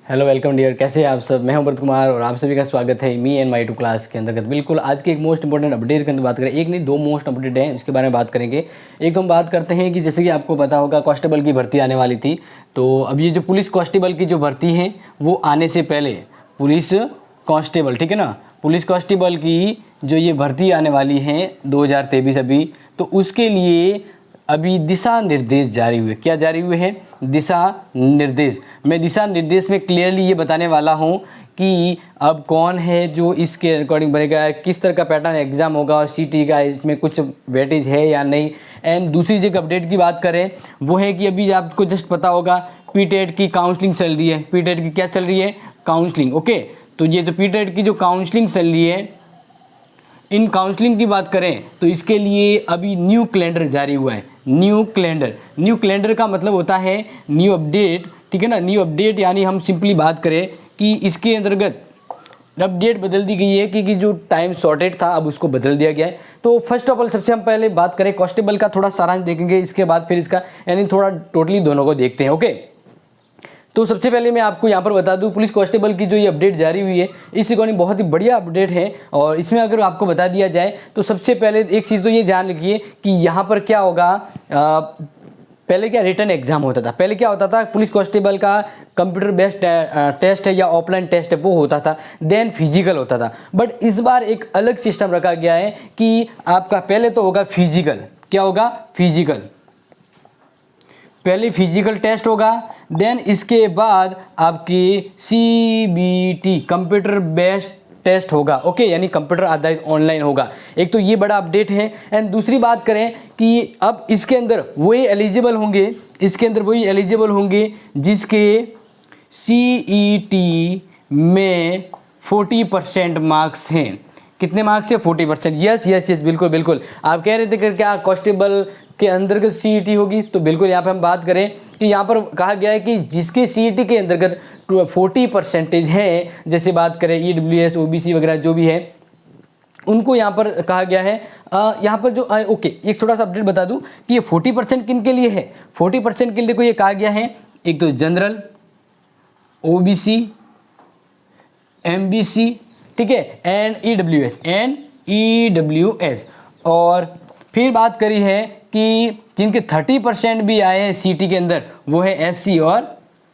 Hello welcome dear, कैसे हैं आप सब। मैं हूं भरत कुमार और आप सभी का स्वागत है me and my two class के अंतर्गत। बिल्कुल आज के एक मोस्ट इंपॉर्टेंट अपडेट के अंदर बात करें, एक नहीं दो मोस्ट अपडेट हैं, इसके बारे में बात करेंगे। एक तो हम बात करते हैं कि जैसे कि आपको पता होगा कांस्टेबल की भर्ती आने वाली थी, तो अब ये जो पुलिस कांस्टेबल की जो भर्ती है वो आने से पहले पुलिस कांस्टेबल, ठीक है ना, पुलिस कांस्टेबल की जो ये भर्ती आने वाली है 2023 अभी, तो उसके लिए अभी दिशा निर्देश जारी हुए। क्या जारी हुए हैं? दिशा निर्देश। मैं दिशा निर्देश में क्लियरली ये बताने वाला हूँ कि अब कौन है जो इसके अकॉर्डिंग बनेगा, किस तरह का पैटर्न एग्जाम होगा और सीटी का इसमें कुछ वेटेज है या नहीं। एंड दूसरी जगह अपडेट की बात करें वो है कि अभी आपको जस्ट पता होगा पीटेट की काउंसलिंग चल रही है। पीटेट की क्या चल रही है? काउंसलिंग। ओके, तो ये जो पीटेट की जो काउंसलिंग चल रही है, इन काउंसलिंग की बात करें तो इसके लिए अभी न्यू कैलेंडर जारी हुआ है। न्यू कैलेंडर का मतलब होता है न्यू अपडेट, ठीक है ना। न्यू अपडेट यानी हम सिंपली बात करें कि इसके अंतर्गत अपडेट बदल दी गई है कि जो टाइम शॉर्टेज था अब उसको बदल दिया गया है। तो फर्स्ट ऑफ ऑल सबसे हम पहले बात करें कांस्टेबल का, थोड़ा सारांश देखेंगे, इसके बाद फिर इसका यानी थोड़ा टोटली दोनों को देखते हैं। ओके, तो सबसे पहले मैं आपको यहाँ पर बता दूँ पुलिस कांस्टेबल की जो ये अपडेट जारी हुई है, इस अकॉर्डिंग बहुत ही बढ़िया अपडेट है। और इसमें अगर आपको बता दिया जाए तो सबसे पहले एक चीज़ तो ये ध्यान रखिए कि यहाँ पर क्या होगा, पहले क्या रिटन एग्जाम होता था। पहले क्या होता था, पुलिस कांस्टेबल का कंप्यूटर बेस्ड टेस्ट है या ऑफलाइन टेस्ट है वो होता था, देन फिजिकल होता था। बट इस बार एक अलग सिस्टम रखा गया है कि आपका पहले तो होगा फिजिकल। क्या होगा? फिजिकल। पहले फिजिकल टेस्ट होगा, देन इसके बाद आपकी CBT कंप्यूटर बेस्ड टेस्ट होगा। ओके, यानी कंप्यूटर आधारित ऑनलाइन होगा। एक तो ये बड़ा अपडेट है। एंड दूसरी बात करें कि अब इसके अंदर वही एलिजिबल होंगे, इसके अंदर वही एलिजिबल होंगे जिसके CET में 40% मार्क्स हैं। कितने मार्क्स है? 40%। यस यस यस, बिल्कुल बिल्कुल। आप कह रहे थे कि क्या कांस्टेबल के अंतर्गत CET होगी, तो बिल्कुल यहाँ पे हम बात करें कि यहाँ पर कहा गया है कि जिसके CET के अंतर्गत 40% है, जैसे बात करें EWS OBC वगैरह जो भी है, उनको यहाँ पर कहा गया है। यहाँ पर जो ओके, एक छोटा सा अपडेट बता दूँ कि ये 40% किन के लिए है। 40% के लिए देखो ये कहा गया है, एक तो जनरल, OBC, MBC, ठीक है, एंड EWS। और फिर बात करी है कि जिनके 30% भी आए हैं CT के अंदर वो है SC और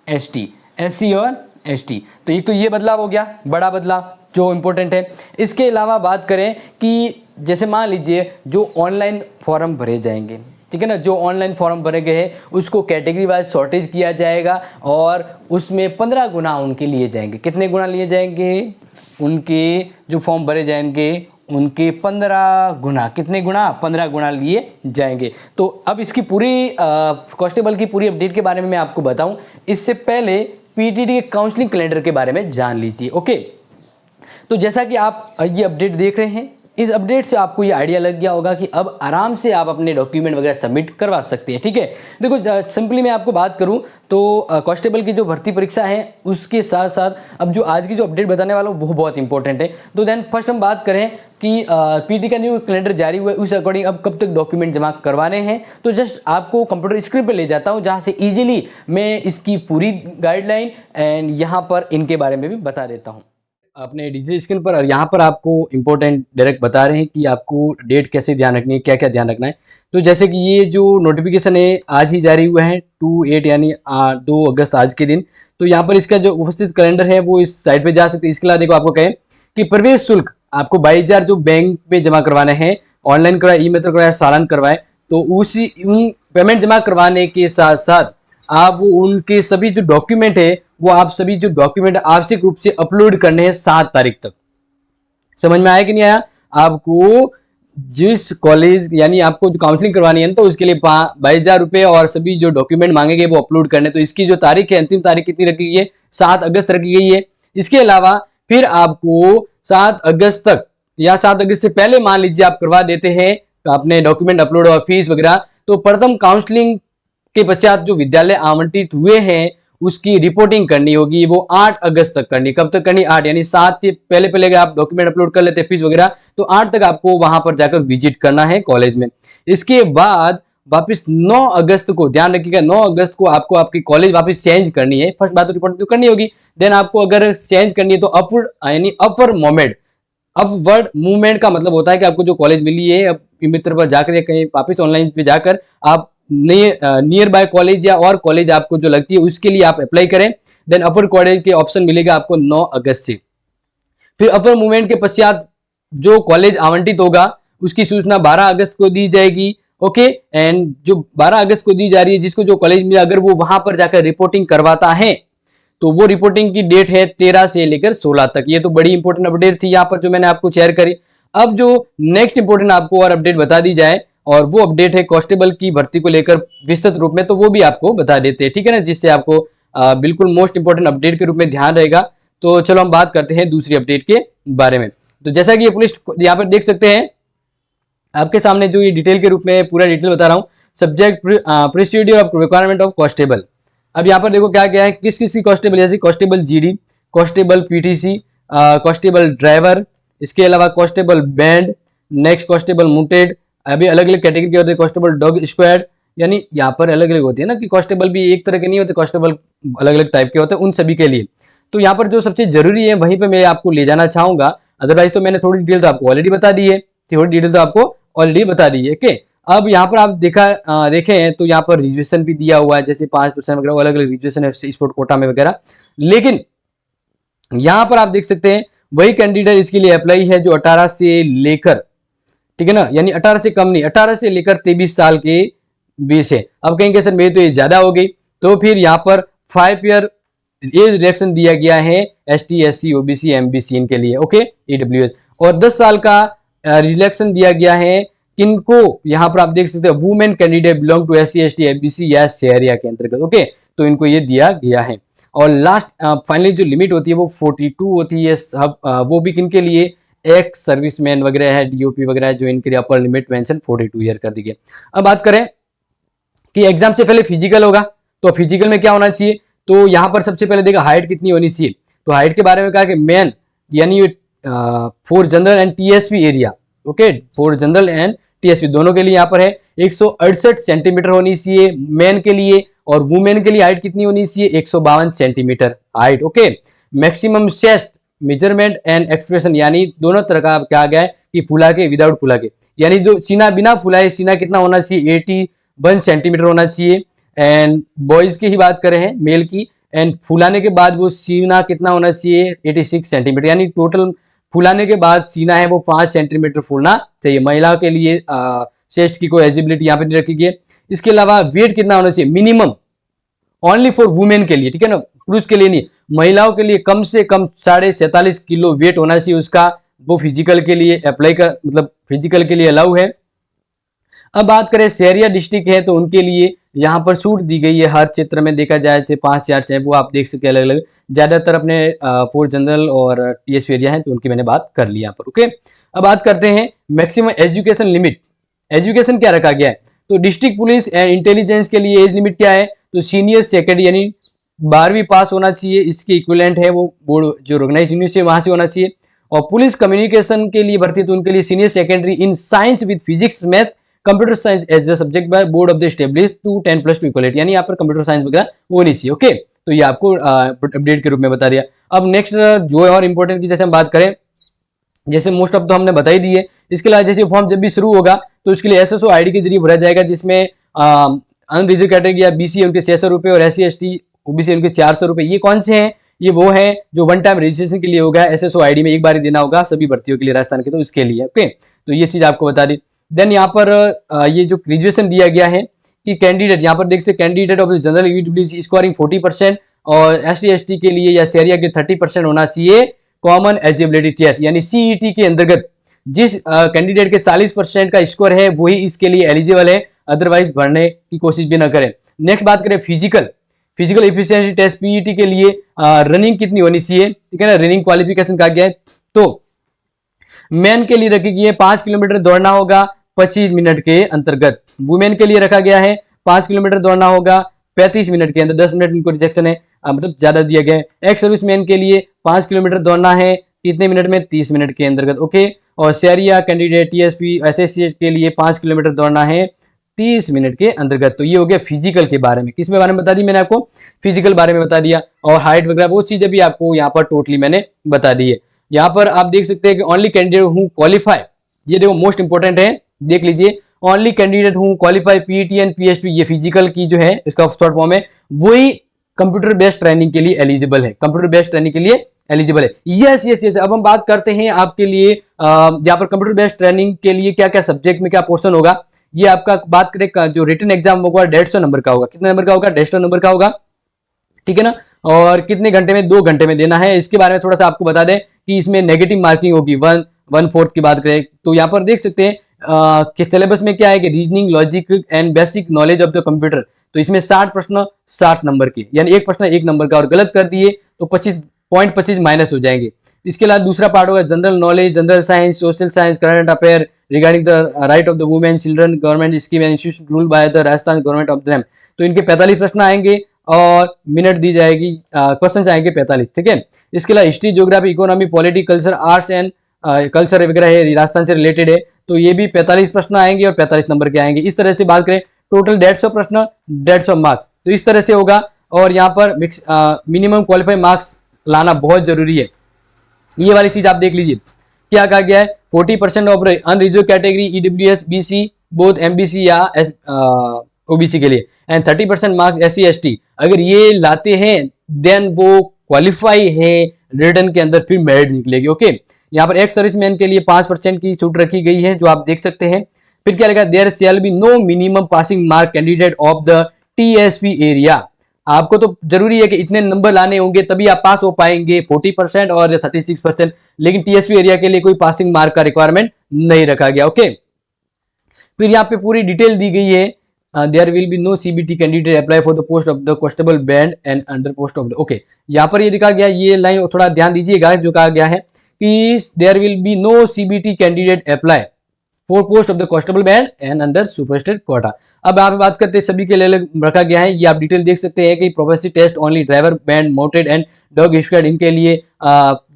ST। तो एक तो ये बदलाव हो गया, बड़ा बदलाव जो इम्पोर्टेंट है। इसके अलावा बात करें कि जैसे मान लीजिए जो ऑनलाइन फॉर्म भरे जाएंगे, ठीक है ना, जो ऑनलाइन फॉर्म भरे गए हैं उसको कैटेगरी वाइज शॉर्टेज किया जाएगा और उसमें 15 गुना उनके लिए जाएंगे। कितने गुना लिए जाएंगे? उनके जो फॉर्म भरे जाएंगे उनके 15 गुना। कितने गुना? 15 गुना लिए जाएंगे। तो अब इसकी पूरी कांस्टेबल की पूरी अपडेट के बारे में मैं आपको बताऊं, इससे पहले PTT के काउंसलिंग कैलेंडर के बारे में जान लीजिए। ओके, तो जैसा कि आप ये अपडेट देख रहे हैं, इस अपडेट से आपको ये आइडिया लग गया होगा कि अब आराम से आप अपने डॉक्यूमेंट वगैरह सबमिट करवा सकते हैं। ठीक है, देखो सिंपली मैं आपको बात करूं तो कांस्टेबल की जो भर्ती परीक्षा है उसके साथ साथ अब जो आज की जो अपडेट बताने वाला हूं वो बहुत इंपॉर्टेंट है। तो देन फर्स्ट हम बात करें कि पीटी का न्यू कैलेंडर जारी हुआ है, उस अकॉर्डिंग अब कब तक डॉक्यूमेंट जमा करवाने हैं। तो जस्ट आपको कंप्यूटर स्क्रीन पर ले जाता हूँ जहाँ से इजीली मैं इसकी पूरी गाइडलाइन एंड यहाँ पर इनके बारे में भी बता देता हूँ अपने डिजिटल स्क्रीन पर। और यहाँ पर आपको इंपॉर्टेंट डायरेक्ट बता रहे हैं कि आपको डेट कैसे ध्यान रखनी है, क्या क्या ध्यान रखना है। तो जैसे कि ये जो नोटिफिकेशन है आज ही जारी हुआ है 2/8 यानी 2 अगस्त आज के दिन। तो यहाँ पर इसका जो उपस्थित कैलेंडर है वो इस साइट पे जा सकते हैं। इसके अलावा देखो आपको कहें कि प्रवेश शुल्क आपको 22,000 जो बैंक में जमा करवाने हैं, ऑनलाइन करवाए, ई मित्र करवाए, सालाना करवाए, तो उसी उन पेमेंट जमा करवाने के साथ साथ आप वो उनके सभी जो डॉक्यूमेंट है वो आप सभी जो डॉक्यूमेंट आवश्यक रूप से अपलोड करने हैं 7 तारीख तक। समझ में आया कि नहीं आया? आपको जिस कॉलेज यानी आपको जो काउंसलिंग करवानी है तो उसके लिए 22,000 रुपये और सभी जो डॉक्यूमेंट मांगेंगे वो अपलोड करने। तो इसकी जो तारीख है, अंतिम तारीख कितनी रखी गई है? 7 अगस्त रखी गई है। इसके अलावा फिर आपको 7 अगस्त तक या 7 अगस्त से पहले मान लीजिए आप करवा देते हैं अपने डॉक्यूमेंट अपलोड और फीस वगैरह, तो प्रथम काउंसलिंग के पश्चात जो विद्यालय आवंटित हुए हैं उसकी रिपोर्टिंग करनी होगी, वो 8 अगस्त तक करनी। कब तक करनी? 8 यानी 7 के पहले आप डॉक्यूमेंट अपलोड कर लेते हैं फीस वगैरह, तो 8 तक आपको वहां पर जाकर विजिट करना है कॉलेज में। इसके बाद वापस 9 अगस्त को, ध्यान रखिएगा 9 अगस्त को आपको आपकी कॉलेज वापस चेंज करनी है। फर्स्ट बात तो रिपोर्ट तो करनी होगी, देन आपको अगर चेंज करनी है तो अपवर्ड यानी अपवर्ड मोमेंट, अपवर्ड मूवमेंट का मतलब होता है कि आपको जो कॉलेज मिली है अब मित्र पर जाकर या कहीं वापस ऑनलाइन पे जाकर आप नियर बाय कॉलेज या और कॉलेज आपको जो लगती है उसके लिए आप अप्लाई करें। देन अपर कॉलेज के ऑप्शन मिलेगा आपको 9 अगस्त से। फिर अपर मूवमेंट के पश्चात जो कॉलेज आवंटित होगा उसकी सूचना 12 अगस्त को दी जाएगी। ओके, एंड जो 12 अगस्त को दी जा रही है जिसको जो कॉलेज में अगर वो वहां पर जाकर रिपोर्टिंग करवाता है तो वो रिपोर्टिंग की डेट है 13 से लेकर 16 तक। ये तो बड़ी इंपॉर्टेंट अपडेट थी यहाँ पर जो मैंने आपको शेयर करी। अब जो नेक्स्ट इंपॉर्टेंट आपको और अपडेट बता दी जाए और वो अपडेट है कांस्टेबल की भर्ती को लेकर विस्तृत रूप में, तो वो भी आपको बता देते हैं, ठीक है ना, जिससे आपको बिल्कुल मोस्ट इंपॉर्टेंट अपडेट के रूप में ध्यान रहेगा। तो चलो हम बात करते हैं दूसरी अपडेट के बारे में। तो जैसा कि ये पुलिस यहाँ पर देख सकते हैं आपके सामने जो ये डिटेल के रूप में पूरा डिटेल बता रहा हूँ, subject procedure of requirement of constable. अब यहाँ पर देखो क्या क्या है, किस किस की कांस्टेबल, जैसे constable GD, constable PTC, constable driver, इसके अलावा constable band, next constable muted. अभी अलग अलग कैटेगरी के होते हैं, कांस्टेबल डॉग स्क्वाड, यानी यहाँ पर अलग अलग होती है ना कि कांस्टेबल भी एक तरह के नहीं होते, कांस्टेबल अलग अलग टाइप के होते हैं, उन सभी के लिए। तो यहाँ पर जो सबसे जरूरी है वहीं पर मैं आपको ले जाना चाहूंगा, अदरवाइज तो मैंने थोड़ी डिटेल तो आपको ऑलरेडी बता दी है, थोड़ी डिटेल तो आपको ऑलरेडी बता दी है। ओके, अब यहाँ पर आप देखें तो यहाँ पर रिजर्वेशन भी दिया हुआ है, जैसे 5% वगैरह अलग अलग रिजर्वेशन है स्पोर्ट कोटा में वगैरह। लेकिन यहाँ पर आप देख सकते हैं वही कैंडिडेट इसके लिए अप्लाई है जो 18 से लेकर, ठीक है ना, यानी 18 से कम नहीं, 18 से लेकर 23 साल के बीच है। अब कहेंगे सर मेरी तो ये ज्यादा हो गई, तो फिर यहाँ पर 5 ईयर एज रिडक्शन दिया गया है ST SC OBC MBC इनके लिए। ओके, EWS, और 10 साल का रिलैक्शन दिया गया है किनको, यहाँ पर आप देख सकते हैं women candidate belong to SC ST MBC या शहरिया के अंतर्गत। ओके, तो इनको ये दिया गया है। और लास्ट फाइनली जो लिमिट होती है वो 42 होती है, सब वो भी किनके लिए, एक्स सर्विसमैन वगैरह है, DOP वगैरह है, जो इनके लिए अपर लिमिट मेंशन 42 ईयर कर दी गई। अब बात करें कि एग्जाम से पहले फिजिकल होगा, तो फिजिकल में क्या होना चाहिए, तो यहाँ पर सबसे पहले देखा हाइट कितनी होनी चाहिए। तो हाइट के बारे में कहा कि मैन यानी for general and TSP area, okay, for general and TSP दोनों के लिए यहाँ पर है 168 सेंटीमीटर होनी चाहिए मैन के लिए, और वुमेन के लिए हाइट कितनी होनी चाहिए 152 centimetre height. Okay, maximum chest measurement and expression, यानी दोनों तरह का कहा गया है कि फुला के विदाउट फुला के, यानी जो सीना बिना फुलाए सीना कितना होना चाहिए 81 सेंटीमीटर होना चाहिए। एंड बॉयज की ही बात करें हैं मेल की, एंड फुलाने के बाद वो सीना कितना होना चाहिए 86 सेंटीमीटर, यानी टोटल फुलाने के बाद सीना है वो 5 सेंटीमीटर फूलना चाहिए। महिला के लिए चेस्ट की कोई एलिजिबिलिटी यहाँ पे नहीं रखी गई। इसके अलावा वेट कितना होना चाहिए मिनिमम, ओनली फॉर वुमेन के लिए, ठीक है ना, पुरुष के लिए नहीं, महिलाओं के लिए कम से कम 47.5 किलो वेट होना चाहिए उसका, वो फिजिकल के लिए अप्लाई कर मतलब फिजिकल के लिए अलाउ है। अब बात करें शहरिया डिस्ट्रिक्ट है तो उनके लिए यहाँ पर छूट दी गई है, हर क्षेत्र में देखा जाए चाहे 5 चाहे वो आप देख सके अलग अलग, ज्यादातर अपने फोर जनरल और TSP एरिया है तो उनकी मैंने बात कर ली यहाँ पर। ओके, अब बात करते हैं मैक्सिमम एजुकेशन लिमिट। एजुकेशन क्या रखा गया है, तो डिस्ट्रिक्ट पुलिस एंड इंटेलिजेंस के लिए एज लिमिट क्या है, तो सीनियर सेकेंडरी यानी 12वीं पास होना चाहिए, इसके इक्विवेलेंट है वो बोर्ड जो ऑर्गेनाइज यूनिवर्सिटी है वहां से होना चाहिए। और पुलिस कम्युनिकेशन के लिए भर्ती तो उनके लिए senior secondary in science with physics math computer science as a subject by board of the established to 10+2 equality, यानी यहाँ पर कंप्यूटर साइंस वगैरह होनी चाहिए। ओके, तो ये आपको अपडेट के रूप में बता दिया। अब नेक्स्ट जो है और इंपॉर्टेंट की जैसे हम बात करें, जैसे मोस्ट ऑफ तो हमने बता ही दी है, इसके अलावा जैसे फॉर्म जब भी शुरू होगा तो उसके लिए SSO ID के जरिए भरा जाएगा, जिसमें अनरिजर्व कैटेगरी या BC उनके 600 रुपए और SC ST OBC उनके 400 रुपए। ये कौन से हैं, ये वो है जो वन टाइम रजिस्ट्रेशन के लिए होगा, SSO ID में एक बार ही देना होगा सभी भर्तियों के लिए राजस्थान के, तो उसके लिए। ओके, तो ये चीज आपको बता दी। देन यहाँ पर ये जो ग्रेजुएशन दिया गया है कि कैंडिडेट यहाँ पर देख सकते candidate of general EWS scoring 40% और ST ST के लिए या शहरिया के 30% होना चाहिए कॉमन एलिजिबिलिटी टेस्ट, यानी CET के अंतर्गत जिस कैंडिडेट के 40% का स्कोर है वही इसके लिए एलिजिबल है, अदरवाइज भरने की कोशिश भी ना करें। नेक्स्ट बात करें फिजिकल एफिशिएंसी टेस्ट PET के लिए रनिंग कितनी होनी चाहिए, ठीक है ना, रनिंग क्वालिफिकेशन कहा गया है। तो मैन के लिए रखी गई है 5 किलोमीटर दौड़ना होगा 25 मिनट के अंतर्गत, वुमेन के लिए रखा गया है 5 किलोमीटर दौड़ना होगा 35 मिनट के अंदर, 10 मिनट इनको रिजेक्शन है, मतलब ज्यादा दिया गया है। एक्स सर्विस मैन के लिए 5 किलोमीटर दौड़ना है कितने मिनट में, 30 मिनट के अंतर्गत। ओके, और शहरिया कैंडिडेट TSP एसोसिएट के लिए 5 किलोमीटर दौड़ना है 30 मिनट के अंतर्गत। तो ये हो गया फिजिकल के बारे में। किसमें बारे में बता दी मैंने आपको? फिजिकल बारे में बता दिया। और हाइट वगैरह वो चीजें भी आपको यहाँ पर टोटली मैंने बता दी है। यहाँ पर आप देख सकते हैं कि ओनली कैंडिडेट हु क्वालिफाई, ये देखो मोस्ट इंपॉर्टेंट है, देख लीजिए, only candidate who qualify PET and PhD, ये फिजिकल की जो है इसका शॉर्ट फॉर्म है, वही कंप्यूटर बेस्ड ट्रेनिंग के लिए एलिजिबल है, कंप्यूटर बेस्ड ट्रेनिंग के लिए एलिजिबल है। Yes yes yes. अब हम बात करते हैं आपके लिए यहाँ पर कंप्यूटर बेस्ड ट्रेनिंग के लिए क्या क्या सब्जेक्ट में क्या पोर्शन होगा। ये आपका बात करें जो रिटन एग्जाम होगा 150 नंबर का होगा। कितने नंबर का होगा? 150 नंबर का होगा, ठीक है ना। और कितने घंटे में? 2 घंटे में देना है। इसके बारे में थोड़ा सा आपको बता दें कि इसमें नेगेटिव मार्किंग होगी 1/4 की बात करें तो यहाँ पर देख सकते हैं कि सिलेबस में क्या है कि reasoning, logic and basic knowledge of the computer. तो इसमें 60 प्रश्न 60 नंबर के, यानी एक प्रश्न 1 नंबर का, और गलत कर दिए तो 25 माइनस हो जाएंगे। इसके अलावा दूसरा पार्ट होगा general knowledge, general science, social science, current affair regarding the right of the women, children, government scheme and institution rule by the Rajasthan government of them. तो इनके 45 प्रश्न आएंगे और मिनट दी जाएगी, क्वेश्चन आएंगे 45, ठीक है। इसके अलावा history, geography, economy, polity, culture, arts and culture वगैरह है, राजस्थान से रिलेटेड है, तो ये भी 45 प्रश्न आएंगे और 45 नंबर के आएंगे। इस तरह से बात करें टोटल 150 प्रश्न, 150 मार्क्स, तो इस तरह से होगा। और यहाँ पर मिनिमम क्वालिफाई मार्क्स लाना बहुत जरूरी है। ये वाली चीज आप देख लीजिए, क्या कहा गया है? 40% of unreserve category EWS BC both MBC या ओबीसी के लिए, एंड 30% मार्क्स एससी एसटी। अगर ये लाते हैं देन वो क्वालिफाई है रिटर्न के अंदर, फिर मेरिट निकलेगी। ओके, यहाँ पर एक्स सर्विसमैन के लिए 5% की छूट रखी गई है, जो आप देख सकते हैं। फिर क्या लगा? There shall be no minimum passing mark candidate of the TSP area. आपको तो जरूरी है कि इतने नंबर लाने होंगे तभी आप पास हो पाएंगे, 40% और 36%, लेकिन टीएसपी एरिया के लिए कोई पासिंग मार्क का रिक्वायरमेंट नहीं रखा गया। ओके, फिर यहाँ पे पूरी डिटेल दी गई है। There will be no CBT candidate apply for the post of the constable band and under post of the. Okay, यहाँ पर ये लिखा गया, ये लाइन थोड़ा ध्यान दीजिएगा, जो कहा गया है कि there will be no CBT candidate apply for post of the constable band and under superstate quota. अब यहाँ पे बात करते हैं सभी के लिए अलग रखा गया है, ये आप डिटेल देख सकते हैं कि proficiency test only driver, band, mounted and dog squad, इनके लिए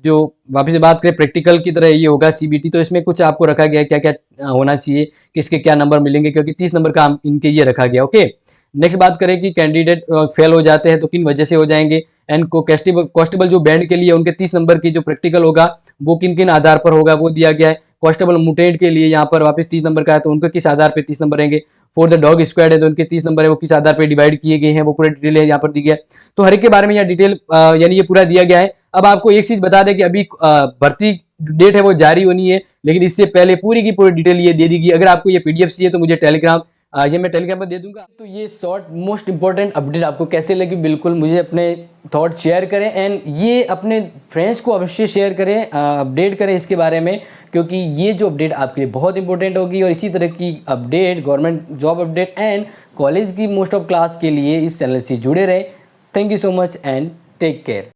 जो वापस से बात करें प्रैक्टिकल की तरह ये होगा सीबीटी। तो इसमें कुछ आपको रखा गया है क्या क्या होना चाहिए, किसके क्या नंबर मिलेंगे, क्योंकि 30 नंबर का इनके ये रखा गया। ओके, नेक्स्ट बात करें कि कैंडिडेट फेल हो जाते हैं तो किन वजह से हो जाएंगे, एंड कांस्टेबल जो बैंड के लिए उनके 30 नंबर की जो प्रैक्टिकल होगा वो किन किन आधार पर होगा वो दिया गया है। कांस्टेबल मुटेड के लिए यहाँ पर वापस 30 नंबर का है, तो उनको किस आधार पे 30 नंबर रहेंगे। फॉर द डॉग स्क्वाड है तो उनके 30 नंबर है, वो किस आधार पे डिवाइड किए गए हैं, वो पूरा डिटेल है यहाँ पर दी गया है। तो हर एक के बारे में यहाँ डिटेल यानी ये पूरा दिया गया है। अब आपको एक चीज बता दें कि अभी भर्ती डेट है वो जारी होनी है, लेकिन इससे पहले पूरी की पूरी डिटेल ये दे दी गई। अगर आपको ये पीडीएफ चाहिए तो मुझे टेलीग्राम ये मैं टेलीग्राम पर दे दूंगा। तो ये शॉर्ट मोस्ट इंपॉर्टेंट अपडेट आपको कैसे लगी, बिल्कुल मुझे अपने थॉट शेयर करें, एंड ये अपने फ्रेंड्स को अवश्य शेयर करें, अपडेट करें इसके बारे में, क्योंकि ये जो अपडेट आपके लिए बहुत इंपॉर्टेंट होगी। और इसी तरह की update, government job update and college की मोस्ट ऑफ क्लास के लिए इस चैनल से जुड़े रहें। Thank you so much and take care.